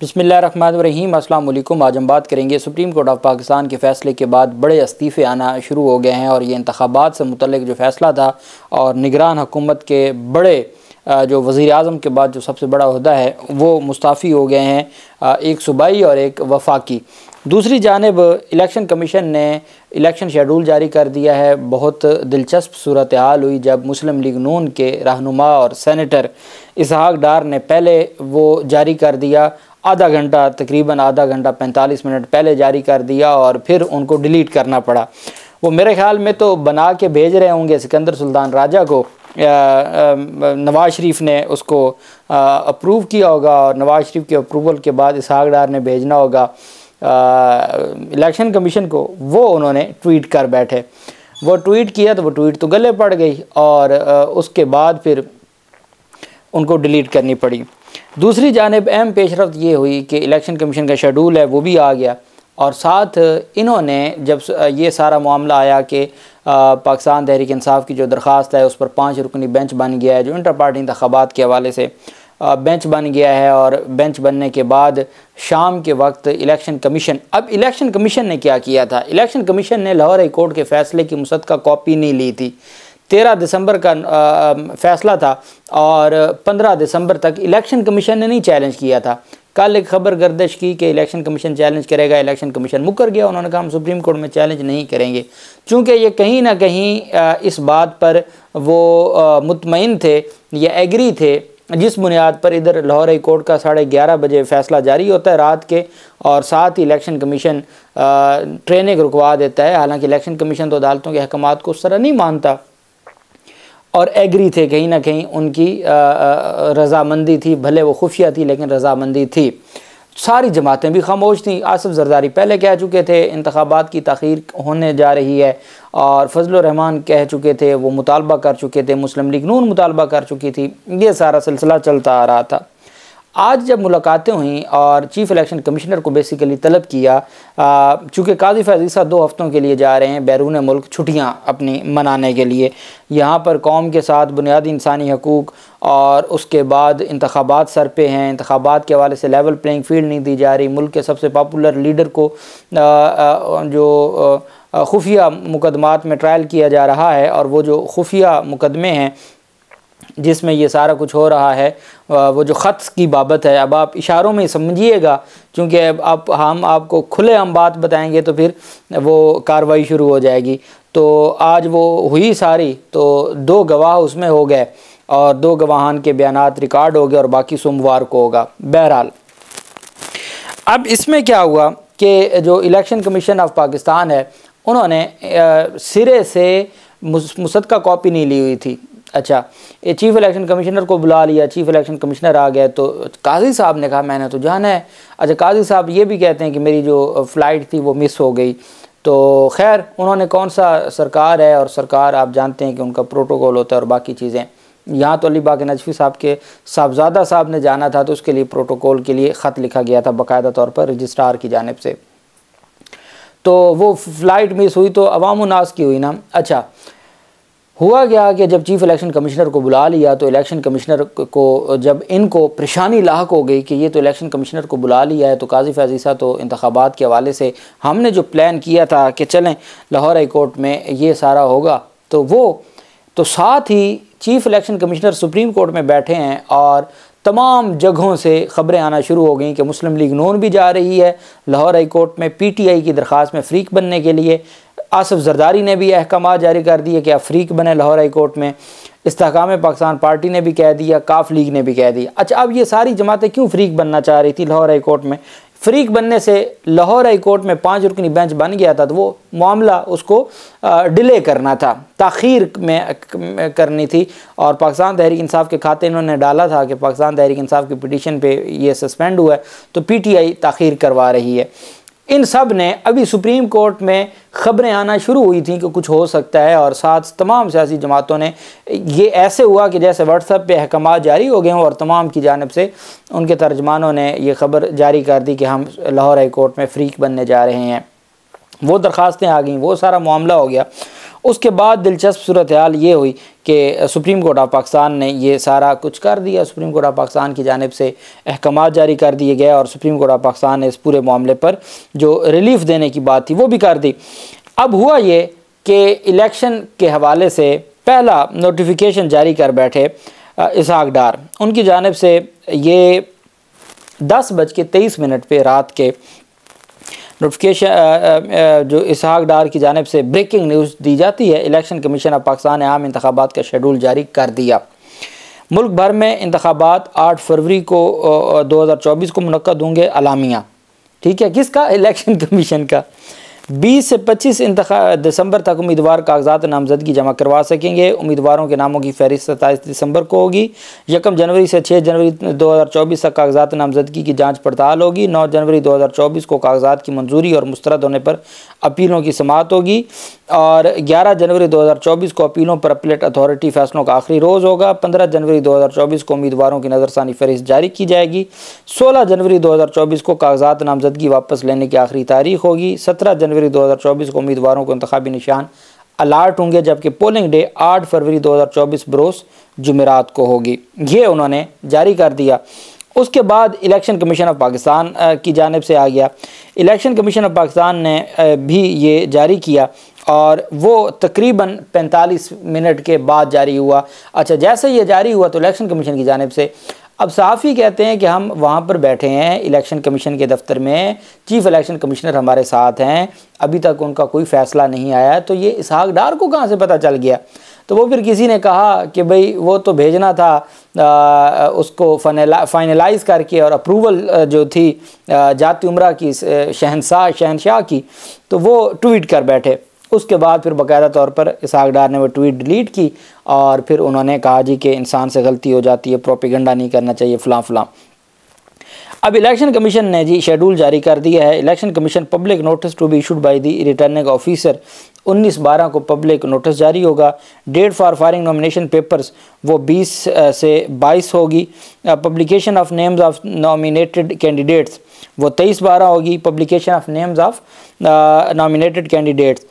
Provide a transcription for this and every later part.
बिस्मिल्लाहिर्रहमानिर्रहीम। अस्सलाम वालेकुम। आज हम बात करेंगे सुप्रीम कोर्ट ऑफ पाकिस्तान के फ़ैसले के बाद बड़े इस्तीफ़े आना शुरू हो गए हैं और ये इंतखाबात से मुतल्लिक़ जो फ़ैसला था और निगरान हुकूमत के बड़े जो वज़ीर आज़म के बाद जो सबसे बड़ा ओहदा है वो मुस्ताफ़ी हो गए हैं, एक सूबाई और एक वफाकी। दूसरी जानिब इलेक्शन कमीशन ने इलेक्शन शेड्यूल जारी कर दिया है। बहुत दिलचस्प सूरत हाल हुई जब मुस्लिम लीग नून के रहनुमा और सेनेटर इसहाक डार ने पहले वो जारी कर दिया, आधा घंटा तकरीबन आधा घंटा 45 मिनट पहले जारी कर दिया और फिर उनको डिलीट करना पड़ा। वो मेरे ख़्याल में तो बना के भेज रहे होंगे सिकंदर सुल्तान राजा को, नवाज़ शरीफ ने उसको अप्रूव किया होगा और नवाज़ शरीफ के अप्रूवल के बाद इसहाक डार ने भेजना होगा इलेक्शन कमीशन को। वो उन्होंने ट्वीट कर बैठे, वो ट्वीट किया तो वो ट्वीट तो गले पड़ गई और उसके बाद फिर उनको डिलीट करनी पड़ी। दूसरी जानिब अहम पेशरफ्त ये हुई कि इलेक्शन कमीशन का शेड्यूल है वो भी आ गया और साथ इन्होंने जब ये सारा मामला आया कि पाकिस्तान तहरीक इंसाफ की जो दरख्वास्त है उस पर 5 रुकनी बेंच बन गया है, जो इंटर पार्टी इंतखाबात के हवाले से बेंच बन गया है। और बेंच बनने के बाद शाम के वक्त इलेक्शन कमीशन ने क्या किया था, इलेक्शन कमीशन ने लाहौर हाई कोर्ट के फ़ैसले की मुसद्दक़ा कॉपी नहीं ली थी। 13 दिसंबर का फ़ैसला था और 15 दिसंबर तक इलेक्शन कमीशन ने नहीं चैलेंज किया था। कल एक ख़बर गर्दिश की कि इलेक्शन कमीशन चैलेंज करेगा, इलेक्शन कमीशन मुकर गया। उन्होंने कहा हम सुप्रीम कोर्ट में चैलेंज नहीं करेंगे, चूँकि ये कहीं ना कहीं इस बात पर वो मुतमईन थे या एग्री थे जिस बुनियाद पर इधर लाहौर हाई कोर्ट का 11:30 बजे फ़ैसला जारी होता है रात के और साथ ही इलेक्शन कमीशन ट्रेनिंग रुकवा देता है। हालांकि इलेक्शन कमीशन तो अदालतों के अहकामात को उस तरह नहीं मानता और एग्री थे, कहीं ना कहीं उनकी रज़ामंदी थी, भले वो खुफिया थी लेकिन रज़ामंदी थी। सारी जमातें भी खामोश थीं। आसिफ जरदारी पहले कह चुके थे इंतखाबात की ताख़ीर होने जा रही है और फजलुर रहमान कह चुके थे, वो मुतालबा कर चुके थे, मुस्लिम लीग नून मुतालबा कर चुकी थी। ये सारा सिलसिला चलता आ रहा था। आज जब मुलाकातें हुई और चीफ़ इलेक्शन कमिश्नर को बेसिकली तलब किया, चूँकि काज़ी फैज़ ईसा 2 हफ़्तों के लिए जा रहे हैं बैरून मुल्क छुट्टियाँ अपनी मनाने के लिए, यहाँ पर कौम के साथ बुनियादी इंसानी हकूक़ और उसके बाद इंतखाबात सर पे हैं, इंतखाबात के हवाले से लेवल प्लेइंग फील्ड नहीं दी जा रही। मुल्क के सबसे पॉपुलर लीडर को जो खुफिया मुकदमात में ट्रायल किया जा रहा है और वो जो खुफिया मुकदमे हैं जिसमें ये सारा कुछ हो रहा है, वो जो ख़त की बाबत है, अब आप इशारों में समझिएगा क्योंकि अब हम आपको खुले हम बात बताएंगे तो फिर वो कार्रवाई शुरू हो जाएगी। तो आज वो हुई सारी, तो 2 गवाह उसमें हो गए और 2 गवाहान के बयानात रिकॉर्ड हो गए और बाकी सोमवार को होगा। बहरहाल अब इसमें क्या हुआ कि जो इलेक्शन कमीशन ऑफ पाकिस्तान है उन्होंने सिरे से मुसद्दक़ा कॉपी नहीं ली हुई थी। अच्छा, ये चीफ़ इलेक्शन कमिश्नर को बुला लिया, चीफ़ इलेक्शन कमिश्नर आ गए तो काजी साहब ने कहा मैंने तो जाना है। अच्छा, काजी साहब ये भी कहते हैं कि मेरी जो फ़्लाइट थी वो मिस हो गई। तो खैर उन्होंने कौन सा सरकार है और सरकार आप जानते हैं कि उनका प्रोटोकॉल होता है और बाकी चीज़ें। यहाँ तो अली बाक़ी नजफ़ी साहब के साहबजादा साहब ने जाना था तो उसके लिए प्रोटोकॉल के लिए ख़त लिखा गया था बाकायदा तौर पर रजिस्ट्रार की जानिब से। तो वो फ़्लाइट मिस हुई तो अवाम उन्नास की हुई ना। अच्छा, हुआ क्या कि जब चीफ़ इलेक्शन कमिश्नर को बुला लिया तो इलेक्शन कमिश्नर को जब इनको परेशानी लाहक हो गई कि ये तो इलेक्शन कमिश्नर को बुला लिया है तो काज़ी फैज़ ईसा तो इंतखाबात के हवाले से हमने जो प्लान किया था कि चलें लाहौर हाई कोर्ट में ये सारा होगा, तो वो तो साथ ही chief election commissioner supreme court में बैठे हैं और तमाम जगहों से ख़बरें आना शुरू हो गई कि मुस्लिम लीग नून भी जा रही है लाहौर हाई कोर्ट में PTI की दरख्वास्त में फ़रीक बनने के लिए। आसिफ जरदारी ने भी अहकाम जारी कर दिए कि आप फ़रीक बने लाहौर हाई कोर्ट में। इस्तेहकाम पाकिस्तान पार्टी ने भी कह दिया, काफ लीग ने भी कह दिया। अच्छा, अब ये सारी जमातें क्यों फ़रीक बनना चाह रही थी लाहौर हाई कोर्ट में? फ़रीक बनने से लाहौर हाई कोर्ट में 5 रुकनी बेंच बन गया था तो वो मामला उसको डिले करना था, ताख़ीर में करनी थी और पाकिस्तान तहरीक इंसाफ के खाते इन्होंने डाला था कि पाकिस्तान तहरीक इंसाफ की पिटीशन पे ये सस्पेंड हुआ है तो PTI ताख़ीर करवा रही है। इन सब ने अभी सुप्रीम कोर्ट में ख़बरें आना शुरू हुई थी कि कुछ हो सकता है और साथ तमाम सियासी जमातों ने ये ऐसे हुआ कि जैसे व्हाट्सएप पे अहकाम जारी हो गए हों और तमाम की जानिब से उनके तर्जमानों ने ये ख़बर जारी कर दी कि हम लाहौर हाई कोर्ट में फ़रीक बनने जा रहे हैं। वो दरख्वास्तें आ गईं, वो सारा मामला हो गया उसके बाद दिलचस्प सूरत हाल ये हुई कि सुप्रीम कोर्ट ऑफ पाकिस्तान ने ये सारा कुछ कर दिया। सुप्रीम कोर्ट ऑफ पाकिस्तान की जानिब से अहकामात जारी कर दिए गए और सुप्रीम कोर्ट ऑफ पाकिस्तान ने इस पूरे मामले पर जो रिलीफ देने की बात थी वो भी कर दी। अब हुआ ये कि इलेक्शन के हवाले से पहला नोटिफिकेशन जारी कर बैठे इसहाक डार, उनकी जानिब से ये 10:23 पे रात के नोटिफिकेशन जो इसहाक डार की जानिब से ब्रेकिंग न्यूज़ दी जाती है, इलेक्शन कमीशन ऑफ पाकिस्तान ने आम इंतखाबात का शेड्यूल जारी कर दिया। मुल्क भर में इंतखाबात 8 फरवरी को 2024 को मुनक्कद होंगे। अलामिया, ठीक है, किसका? इलेक्शन कमीशन का। 20 से 25 दिसंबर तक उम्मीदवार कागजात नामजदगी जमा करवा सकेंगे। उम्मीदवारों के नामों की फहरिस्त 27 दिसंबर को होगी। 1 जनवरी से 6 जनवरी 2024 तक कागजात नामजदगी की जांच पड़ताल होगी। 9 जनवरी 2024 को कागजात की मंजूरी और मुस्तरद होने पर अपीलों की समाअत होगी और 11 जनवरी 2024 को अपीलों पर अपीलेट अथॉरिटी फैसलों का आखिरी रोज़ होगा। 15 जनवरी 2024 को उम्मीदवारों की नज़रसानी फहरिस्त जारी की जाएगी। 16 जनवरी 2024 को कागजात नामजदगी वापस लेने की आखिरी तारीख होगी। 17 जनवरी 2024 को उम्मीदवारों को इंतखाबी निशान अलाट होंगे, जबकि पोलिंग डे 8 फरवरी 2024 बरोज़ जुमेरात को होगी। ये उन्होंने जारी कर दिया। उसके बाद इलेक्शन कमीशन ऑफ पाकिस्तान की जानिब से आ गया। इलेक्शन कमीशन ऑफ पाकिस्तान ने भी ये जारी किया और वो तकरीबन 45 मिनट के बाद जारी हुआ। अच्छा, जैसे ये जारी हुआ तो इलेक्शन कमीशन की जानिब से अब सहाफ़ी कहते हैं कि हम वहाँ पर बैठे हैं इलेक्शन कमीशन के दफ्तर में, चीफ़ इलेक्शन कमिश्नर हमारे साथ हैं, अभी तक उनका कोई फ़ैसला नहीं आया, तो ये इसहाक डार को कहाँ से पता चल गया? तो वो फिर किसी ने कहा कि भाई वो तो भेजना था उसको फाइनलाइज़ करके और अप्रूवल जो थी जाती उम्रा की शहनशाह की, तो वो ट्वीट कर बैठे। उसके बाद फिर बाकायदा तौर पर इसहाक डार ने वो ट्वीट डिलीट की और फिर उन्होंने कहा जी कि इंसान से गलती हो जाती है, प्रोपेगेंडा नहीं करना चाहिए, फ़लाँ फ़लाँ। अब इलेक्शन कमीशन ने जी शेड्यूल जारी कर दिया है। Election commission public notice to be issued by the returning officer 19/12 को पब्लिक नोटिस जारी होगा। Date for firing nomination papers वो 20 से 22 होगी। Publication of names of nominated candidates वो 23/12 होगी। Publication of names of nominated candidates.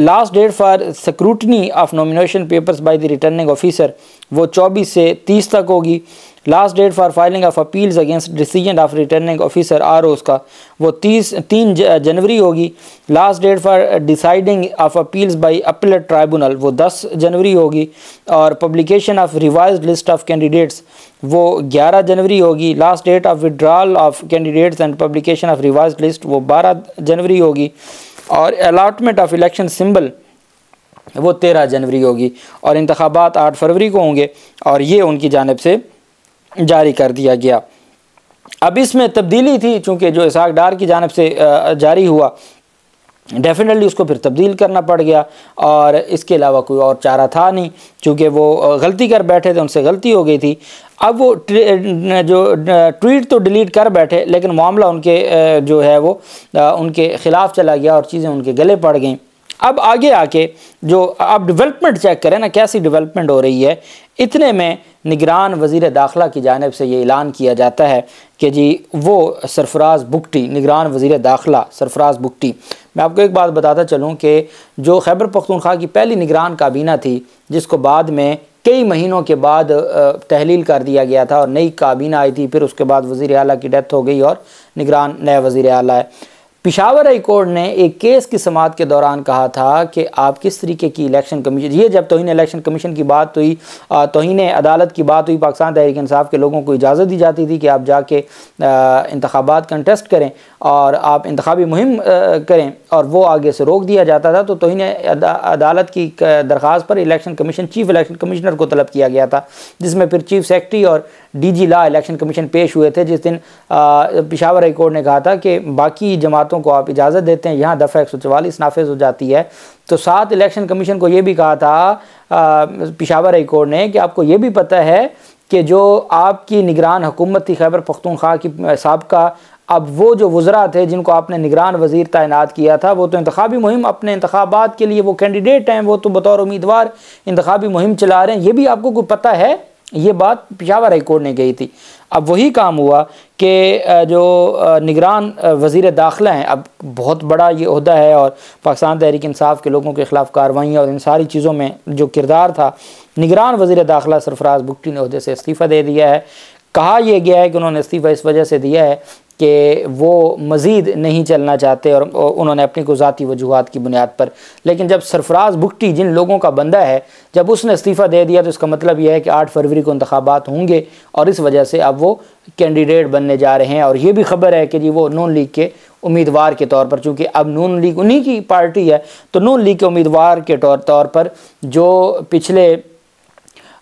Last date for scrutiny of nomination papers by the returning officer वो 24 से 30 तक होगी। Last date for filing of appeals against decision of returning officer ROs का वो 3 जनवरी होगी। Last date for deciding of appeals by appellate tribunal वो 10 जनवरी होगी और publication of revised list of candidates वो 11 जनवरी होगी। Last date of withdrawal of candidates and publication of revised list वो 12 जनवरी होगी और अलॉटमेंट ऑफ इलेक्शन सिंबल वो 13 जनवरी होगी और इंतखाबात 8 फरवरी को होंगे और ये उनकी जानिब से जारी कर दिया गया। अब इसमें तब्दीली थी, चूँकि जो इसहाक डार की जानिब से जारी हुआ डेफिनेटली उसको फिर तब्दील करना पड़ गया और इसके अलावा कोई और चारा था नहीं, चूँकि वो गलती कर बैठे थे, उनसे गलती हो गई थी। अब वो जो ट्वीट तो डिलीट कर बैठे लेकिन मामला उनके जो है वो उनके ख़िलाफ़ चला गया और चीज़ें उनके गले पड़ गईं। अब आगे आके जो आप डेवलपमेंट चेक करें ना, कैसी डेवलपमेंट हो रही है। इतने में निगरान वज़ीर दाखिला की जानिब से ये ऐलान किया जाता है कि जी वो सरफराज बुगटी, निगरान वज़ीर दाखिला सरफराज बुगटी। मैं आपको एक बात बताता चलूँ कि जो खैबर पख्तूनख्वा की पहली निगरान काबीना थी, जिसको बाद में कई महीनों के बाद तहलील कर दिया गया था और नई काबीना आई थी, फिर उसके बाद वज़ीर आला की डेथ हो गई और निगरान नया वज़ीर आला है। पेशावर हाई कोर्ट ने एक केस की समाअत के दौरान कहा था कि आप किस तरीके की इलेक्शन कमीशन, ये जब तौहीन इलेक्शन कमीशन की बात हुई, तौहीन अदालत की बात हुई, पाकिस्तान तहरीक इंसाफ के लोगों को इजाज़त दी जाती थी कि आप जाके इंतखाबात कंटेस्ट करें और आप इंतखाबी मुहिम करें और वो आगे से रोक दिया जाता था। तो तौहीन अदालत की दरख्वास्त पर election commission chief election commissioner को तलब किया गया था, जिसमें फिर चीफ सेक्रेटरी और DG लॉ इलेक्शन कमीशन पेश हुए थे। जिस दिन पेशावर हाई कोर्ट ने कहा था कि बाकी जमातों को आप इजाज़त देते हैं, यहाँ दफ़ा 144 नाफिज हो जाती है। तो साथ इलेक्शन कमीशन को ये भी कहा था पेशावर हाई कोर्ट ने कि आपको ये भी पता है कि जो आपकी निगरान हुकूमत थी खैबर पख्तूनख्वा की साबका, अब वो जो वज़रा थे जिनको आपने निगरान वज़ीर तैनात किया था, वो तो इंतखाबी मुहिम अपने इंतखाबात के लिए वो कैंडिडेट हैं, वो तो बतौर उम्मीदवार इंतखाबी मुहिम चला रहे हैं। ये भी आपको कोई पता है ये बात पेशावर हाई कोर्ट ने कही थी। अब वही काम हुआ कि जो निगरान वज़ीर दाखिला हैं, अब बहुत बड़ा ये ओहदा है और पाकिस्तान तहरीक इंसाफ के लोगों के ख़िलाफ़ कार्रवाइयाँ और इन सारी चीज़ों में जो किरदार था, निगरान वज़ीर दाखिला सरफराज बुगटी ने ओहदे से इस्तीफ़ा दे दिया है। कहा यह गया है कि उन्होंने इस्तीफ़ा इस वजह से दिया है कि वो मज़ीद नहीं चलना चाहते और उन्होंने अपनी को ज़ाती वजूहात की बुनियाद पर। लेकिन जब सरफराज बुगटी जिन लोगों का बंदा है, जब उसने इस्तीफ़ा दे दिया तो इसका मतलब यह है कि 8 फरवरी को इंतखाबात होंगे और इस वजह से अब वो कैंडिडेट बनने जा रहे हैं। और ये भी ख़बर है कि जी वो नून लीग के उम्मीदवार के तौर पर, चूँकि अब नून लीग उन्हीं की पार्टी है, तो नून लीग के उम्मीदवार के तौर पर जो पिछले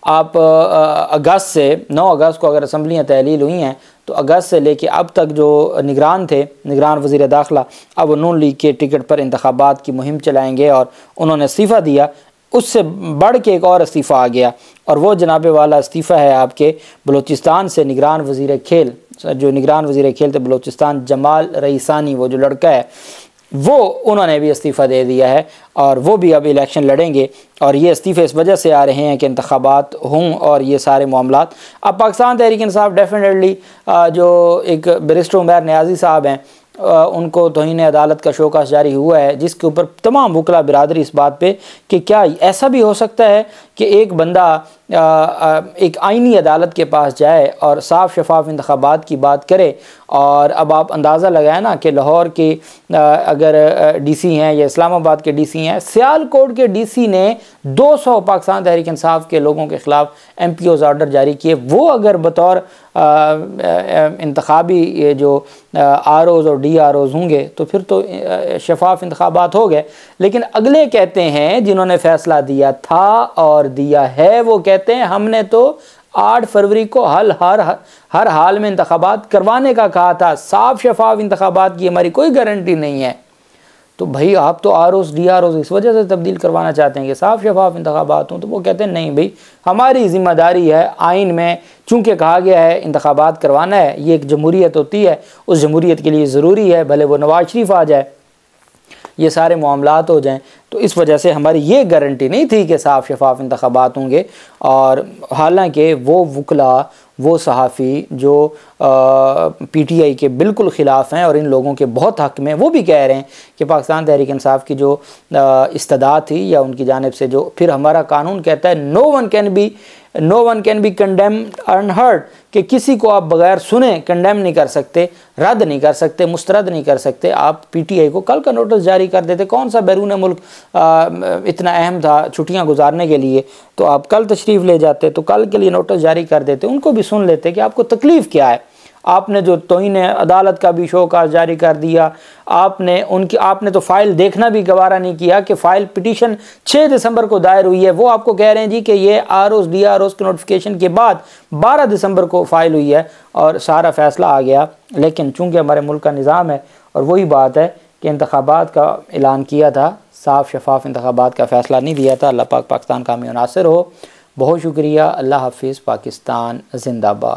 आप अगस्त से 9 अगस्त को अगर असम्बलियाँ तहलील हुई हैं तो अगस्त से लेके अब तक जो निगरान थे, निगरान वज़ीर दाखिला, अब नून लीग के टिकट पर इंतखाबात की मुहिम चलाएंगे और उन्होंने इस्तीफ़ा दिया। उससे बढ़ के एक और इस्तीफ़ा आ गया और वो जनाबे वाला इस्तीफ़ा है आपके बलूचिस्तान से निगरान वज़ीर खेल, जो निगरान वज़ीर खेल थे बलूचिस्तान, जमाल रईसानी, वो जो लड़का है वो उन्होंने भी इस्तीफ़ा दे दिया है और वो भी अब इलेक्शन लड़ेंगे। और ये इस्तीफ़े इस वजह से आ रहे हैं कि इंतखाबात हों और ये सारे मामलात। अब पाकिस्तान तहरीक इंसाफ डेफिनेटली जो एक बैरिस्टर उमैर नियाज़ी साहब हैं, उनको तौहीन अदालत का शोकास जारी हुआ है, जिसके ऊपर तमाम वकला बिरादरी इस बात पे कि क्या ऐसा भी हो सकता है कि एक बंदा एक आइनी अदालत के पास जाए और साफ शफाफ इंतखाबात की बात करे। और अब आप अंदाज़ा लगाएं ना कि लाहौर के अगर डीसी हैं या इस्लामाबाद के डीसी हैं, सियालकोट के डीसी ने 200 पाकिस्तान तहरीक इंसाफ के लोगों के ख़िलाफ़ MPO's ऑर्डर जारी किए। वो अगर बतौर इंतखाबी ये जो ROs और DROs होंगे तो फिर तो शफाफ इंतखाबात हो गए। लेकिन अगले कहते हैं जिन्होंने फ़ैसला दिया था और दिया है, वो कहते हैं हमने तो 8 फरवरी को हर हाल में इंतखाबात करवाने का कहा था, साफ शफाफ इंतखाबात की हमारी कोई गारंटी नहीं है। तो भाई आप तो ROs DROs इस वजह से तब्दील करवाना चाहते हैं कि साफ शफाफ इंतखाबात हों, तो वो कहते हैं नहीं भाई हमारी ज़िम्मेदारी है। आइन में चूँकि कहा गया है इंतखाबात करवाना है, ये एक जमहूरियत होती है, उस जमहूरियत के लिए ज़रूरी है भले वो नवाज शरीफ आ जाए, ये सारे मामलात हो जाएं, तो इस वजह से हमारी ये गारंटी नहीं थी कि साफ शफाफ इंतखाबात होंगे। और हालांकि वो वकला, वो सहाफ़ी जो PTI के बिल्कुल ख़िलाफ़ हैं और इन लोगों के बहुत हक़ में, वो भी कह रहे हैं कि पाकिस्तान तहरीक इंसाफ की जो इस्तदा थी या उनकी जानिब से जो, फिर हमारा कानून कहता है no one can be condemned unheard, कि किसी को आप बग़ैर सुने कंडेम नहीं कर सकते, रद्द नहीं कर सकते, मुस्तरद नहीं कर सकते। आप PTI को कल का नोटिस जारी कर देते, कौन सा बैरून मुल्क इतना अहम था छुट्टियां गुजारने के लिए, तो आप कल तशरीफ़ ले जाते, तो कल के लिए नोटिस जारी कर देते, उनको भी सुन लेते कि आपको तकलीफ़ क्या है। आपने जो तौहीन अदालत का भी शोकास जारी कर दिया, आपने तो फ़ाइल देखना भी गवारा नहीं किया कि फ़ाइल पिटीशन 6 दिसंबर को दायर हुई है। वो आपको कह रहे हैं जी कि ये ROs DROs के नोटिफिकेशन के बाद 12 दिसंबर को फ़ाइल हुई है और सारा फ़ैसला आ गया। लेकिन चूँकि हमारे मुल्क का निज़ाम है और वही बात है कि इंतखाबात का ऐलान किया था, साफ शफाफ इंतखाबात का फ़ैसला नहीं दिया था। अल्लाह पाक पाकिस्तान का हामी नासिर हो। बहुत शुक्रिया। अल्लाह हाफिज़। पाकिस्तान जिंदाबाद।